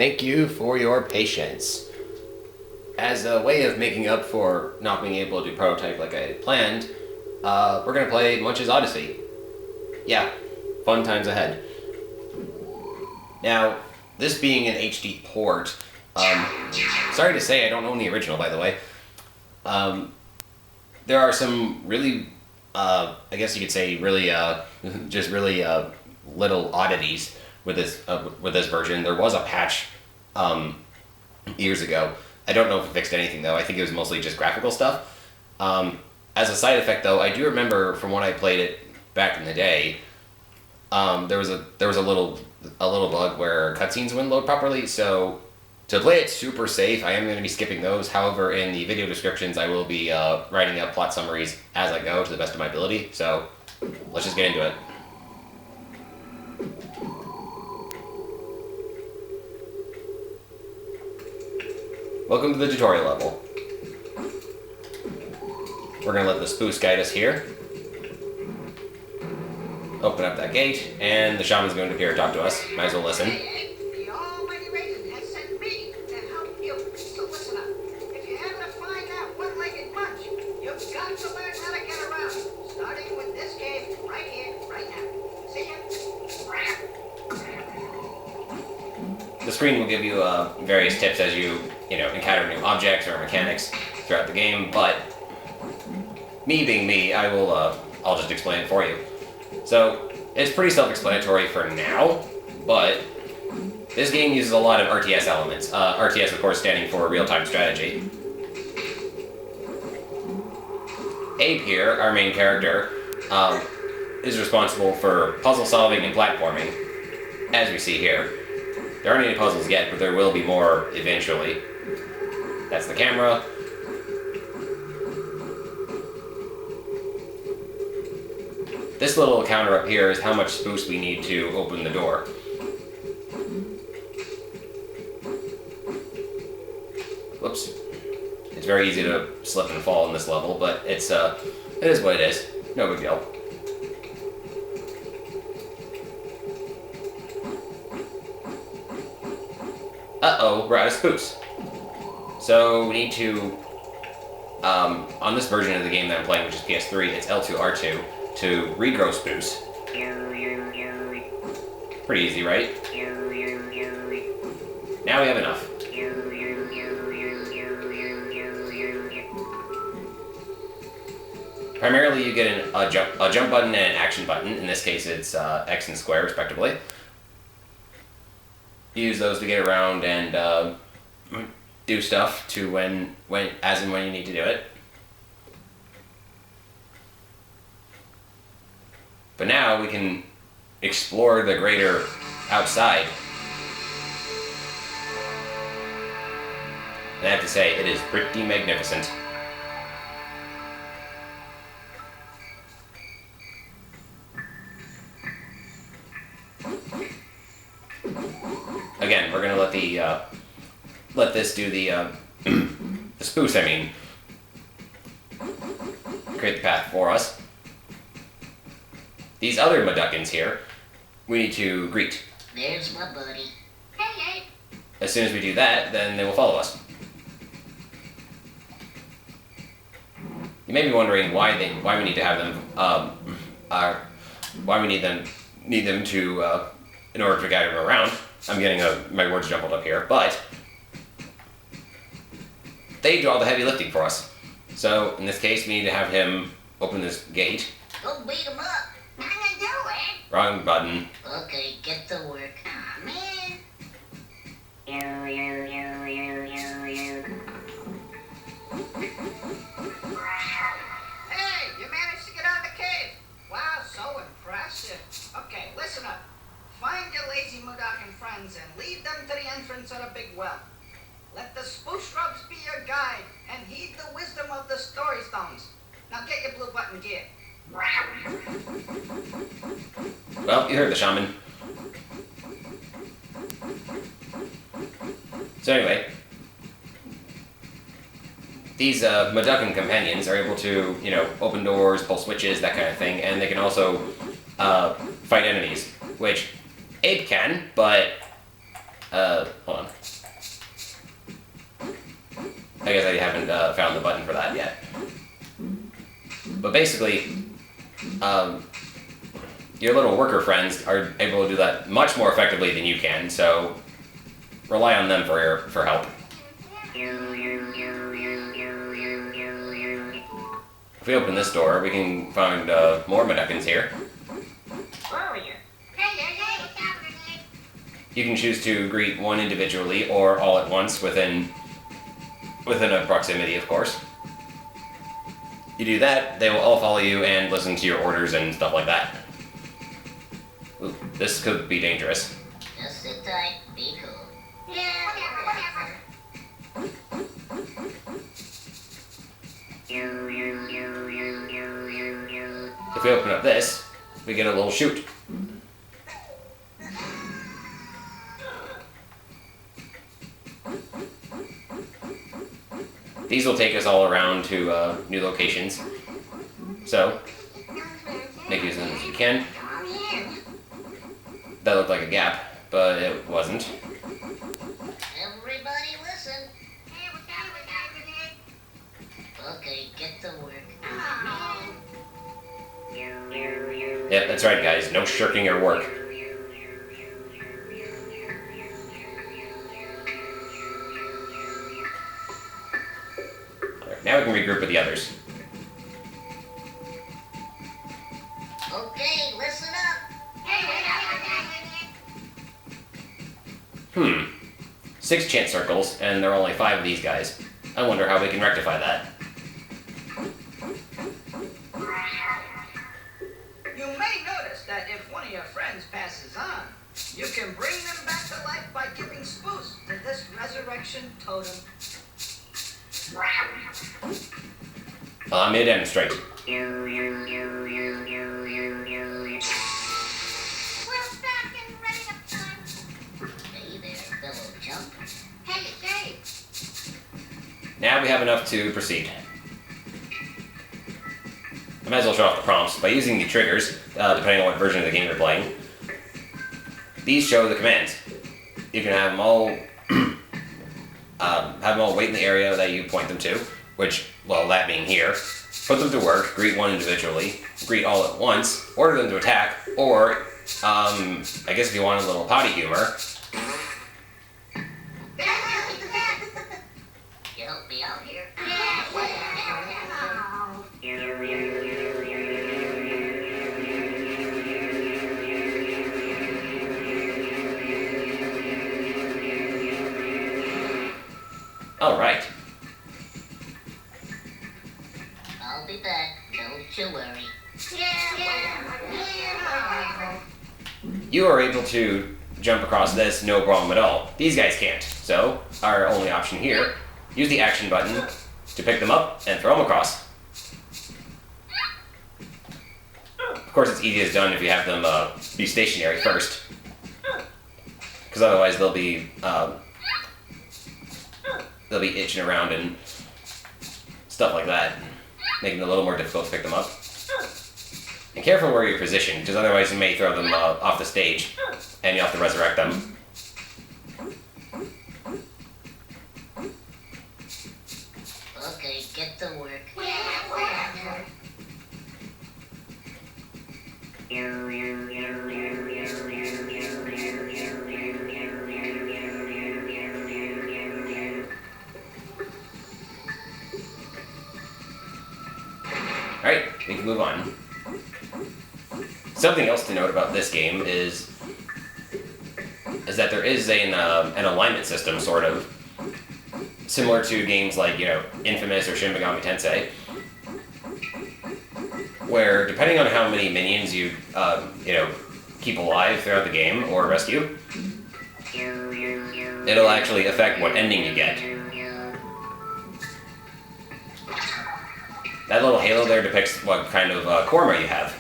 Thank you for your patience. As a way of making up for not being able to prototype like I had planned, we're gonna play Munch's Oddysee. Yeah, fun times ahead. Now, this being an HD port, sorry to say I don't own the original, by the way. There are some really, I guess you could say, really, just really little oddities with this version. There was a patch years ago. I don't know if it fixed anything though. I think it was mostly just graphical stuff. As a side effect though, I do remember from when I played it back in the day, there was a little bug where cutscenes wouldn't load properly. So to play it super safe, I am going to be skipping those. However, in the video descriptions, I will be writing up plot summaries as I go to the best of my ability. So let's just get into it. Welcome to the tutorial level. We're going to let the spooce guide us here. Open up that gate, and the shaman's going to appear and talk to us. Might as well listen. The almighty Raisin has sent me to help you. So listen up. If you ever find that one-legged munch, you've got to learn how to get around. Starting with this cave right here, right now. See ya? The screen will give you various tips as you encounter new objects or mechanics throughout the game, but me being me, I'll just explain it for you. So it's pretty self-explanatory for now, but this game uses a lot of RTS elements. RTS, of course, standing for real-time strategy. Abe here, our main character, is responsible for puzzle solving and platforming, as we see here. There aren't any puzzles yet, but there will be more eventually. That's the camera. This little counter up here is how much spooce we need to open the door. Whoops. It's very easy to slip and fall in this level, but it is what it is. No big deal. Uh-oh, we're out of spooce. So we need to, on this version of the game that I'm playing, which is PS3, it's L2, R2, to regrow spooce. Pretty easy, right? Now we have enough. Primarily you get a jump button and an action button. In this case it's X and square respectively. Use those to get around and do stuff to as and when you need to do it. But now we can explore the greater outside. And I have to say, it is pretty magnificent. Again, we're gonna let this do the the spooce. I mean, create the path for us. These other Mudokons here, we need to greet. There's my buddy. Hey. As soon as we do that, then they will follow us. You may be wondering why we need to have them, why we need them to in order to guide them around. I'm getting my words jumbled up here, but they do all the heavy lifting for us. So in this case, we need to have him open this gate. Go beat him up. I'm gonna do it. Wrong button. Okay, get to work. Aw, man. Hey, you managed to get out of the cave. Wow, so impressive. Okay, listen up. Find your lazy Mudokon friends and lead them to the entrance of the big well. Let the spooce shrubs be your guide and heed the wisdom of the story stones. Now get your blue button gear. Well, you heard the shaman. So anyway, these Mudokon companions are able to, open doors, pull switches, that kind of thing, and they can also fight enemies, which Abe can, but Hold on. I guess I haven't found the button for that yet. But basically, your little worker friends are able to do that much more effectively than you can, so rely on them for help. If we open this door, we can find more Mudokons here. You can choose to greet one individually or all at once within a proximity, of course. You do that, they will all follow you and listen to your orders and stuff like that. Ooh, this could be dangerous. Just sit tight, be cool. If we open up this, we get a little chute. These will take us all around to new locations. So, make use of them as you can. That looked like a gap, but it wasn't. Everybody listen. Okay, get to work. Yep, that's right, guys. No shirking your work. Alright, now we can regroup with the others. Okay, listen up. 6 chance circles, and there are only 5 of these guys. I wonder how we can rectify that. You may notice that if one of your friends passes on, you can bring them back to life by giving spoofs to this resurrection totem. Allow me to demonstrate. We're back and ready to punch. Hey there, fellow chump. Hey. Now we have enough to proceed. I might as well show off the prompts. By using the triggers, depending on what version of the game you're playing, these show the commands. You can have them all wait in the area that you point them to, which, well, that being here. Put them to work, greet one individually, greet all at once, order them to attack, or, I guess if you want a little potty humor, You help me out here. alright. I'll be back, don't you worry. You are able to jump across this no problem at all. These guys can't. So, our only option here, use the action button to pick them up and throw them across. Of course, it's easiest done if you have them be stationary first. Because otherwise they'll be itching around and stuff like that, making it a little more difficult to pick them up. And careful where you're positioned, because otherwise you may throw them off the stage, and you have to resurrect them. Okay, get to work. Alright, we can move on. Something else to note about this game is that there is an alignment system, sort of, similar to games like, Infamous or Shin Megami Tensei, where depending on how many minions you, keep alive throughout the game or rescue, it'll actually affect what ending you get. That little halo there depicts what kind of korma you have.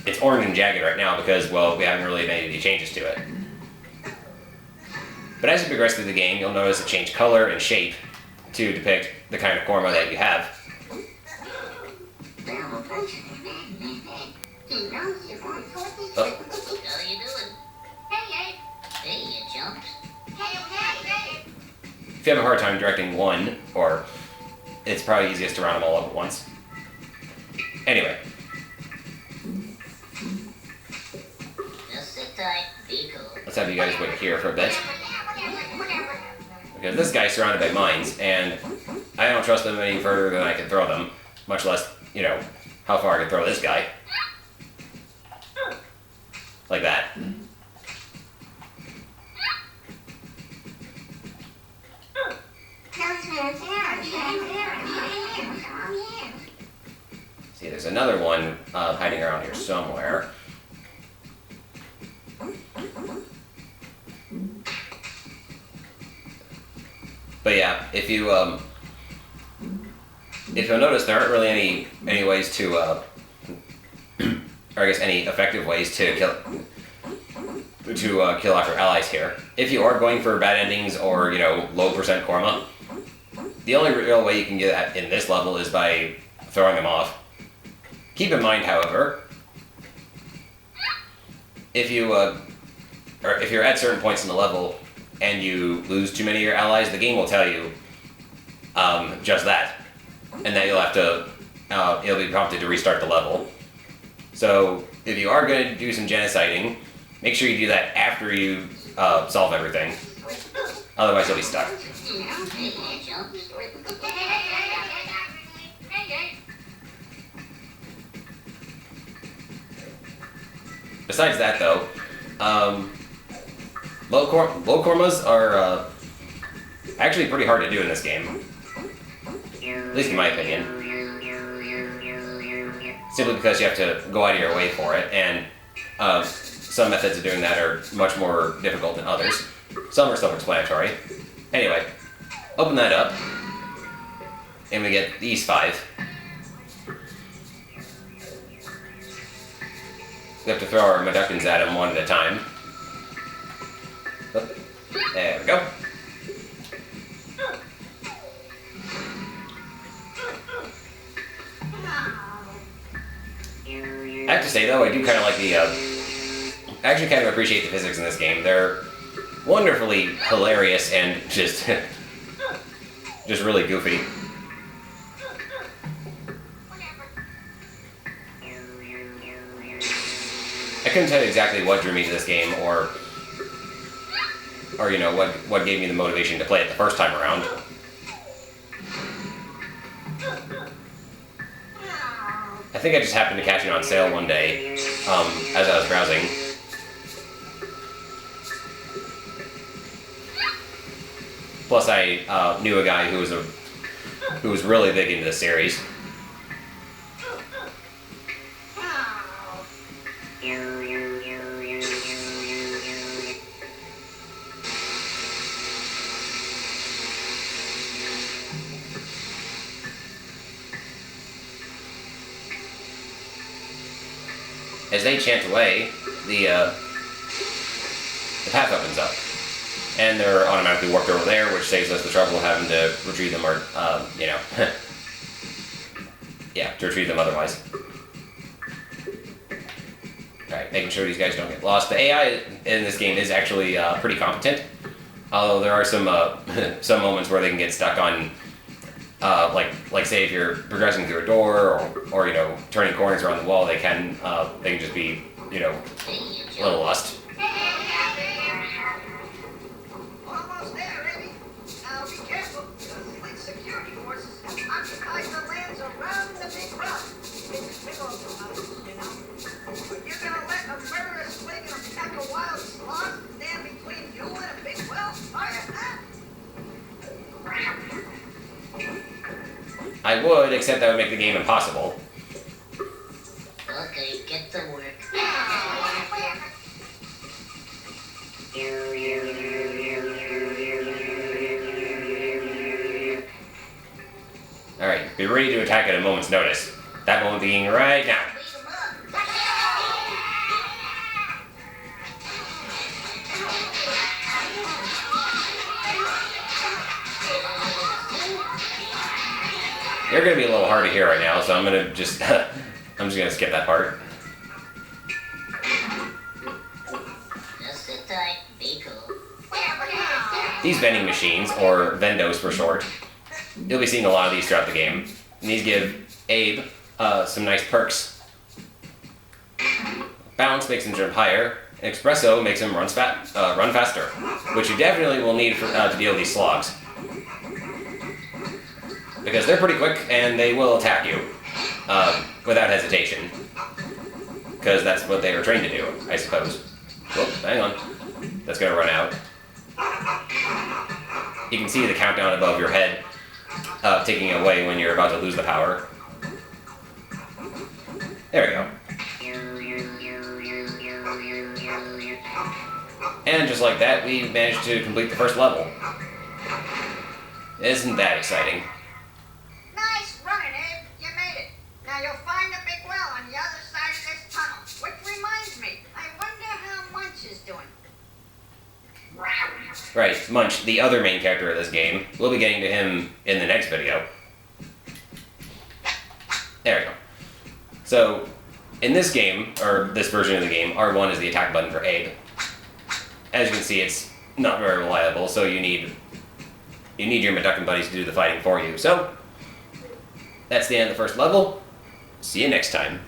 It's orange and jagged right now because, well, we haven't really made any changes to it. But as you progress through the game, you'll notice it change color and shape to depict the kind of korma that you have. Just if you have a hard time directing one, or it's probably easiest to round them all up at once. Anyway. Just sit tight, be cool. Let's have you guys wait here for a bit. Because this guy's surrounded by mines, and I don't trust them any further than I can throw them. Much less, you know, how far I can throw this guy. Like that. See, there's another one hiding around here somewhere. But yeah, if you'll notice, there aren't really any ways to, or I guess any effective ways to kill off your allies here. If you are going for bad endings or, you know, low percent korma, the only real way you can get that in this level is by throwing them off. Keep in mind, however, if you're at certain points in the level and you lose too many of your allies, the game will tell you just that, and that you'll have to you'll be prompted to restart the level. So if you are going to do some genociding, make sure you do that after you solve everything. Otherwise, you'll be stuck. Besides that, though, low kormas are actually pretty hard to do in this game. At least in my opinion. Simply because you have to go out of your way for it, and some methods of doing that are much more difficult than others. Some are self-explanatory. Anyway, open that up, and we get these 5. We have to throw our Mudokons at them one at a time. There we go. I have to say though, I do kind of like the, I actually kind of appreciate the physics in this game. They're wonderfully hilarious and just really goofy. I couldn't tell you exactly what drew me to this game, or you know, what gave me the motivation to play it the first time around. I think I just happened to catch it on sale one day, as I was browsing. Plus, I knew a guy who was really big into the series. As they chant away, the path opens up, and they're automatically warped over there, which saves us the trouble of having to retrieve them, or you know, yeah, to retrieve them otherwise. All right, making sure these guys don't get lost. The AI in this game is actually pretty competent, although there are some some moments where they can get stuck on. Like say if you're progressing through a door or you know, turning corners around the wall, they can just be, you know, a little lost. Almost there, Eddie. Now be careful, because like security forces have occupied the lands around the big rock. Big old houses, you know. But you're gonna let a murderous swing and a pack of wild sloths stand between you and a big well fire, huh? I would, except that would make the game impossible. Okay, get to work. Alright, be ready to attack at a moment's notice. That moment being right now. They're gonna be a little hard to hear right now, so I'm just gonna skip that part. Just sit tight, be cool. these vending machines, or vendos for short, you'll be seeing a lot of these throughout the game. And these give Abe some nice perks. Bounce makes him jump higher, and Espresso makes him run faster, which you definitely will need to deal with these slogs. Because they're pretty quick, and they will attack you without hesitation. Because that's what they were trained to do, I suppose. Whoop, hang on. That's gonna run out. You can see the countdown above your head ticking away when you're about to lose the power. There we go. And just like that, we managed to complete the first level. Isn't that exciting? Nice running, Abe. You made it. Now you'll find a big well on the other side of this tunnel. Which reminds me, I wonder how Munch is doing. Right, Munch, the other main character of this game. We'll be getting to him in the next video. There we go. So, in this game, or this version of the game, R1 is the attack button for Abe. As you can see, it's not very reliable, so you need your Mudokon buddies to do the fighting for you. So, that's the end of the first level. See you next time.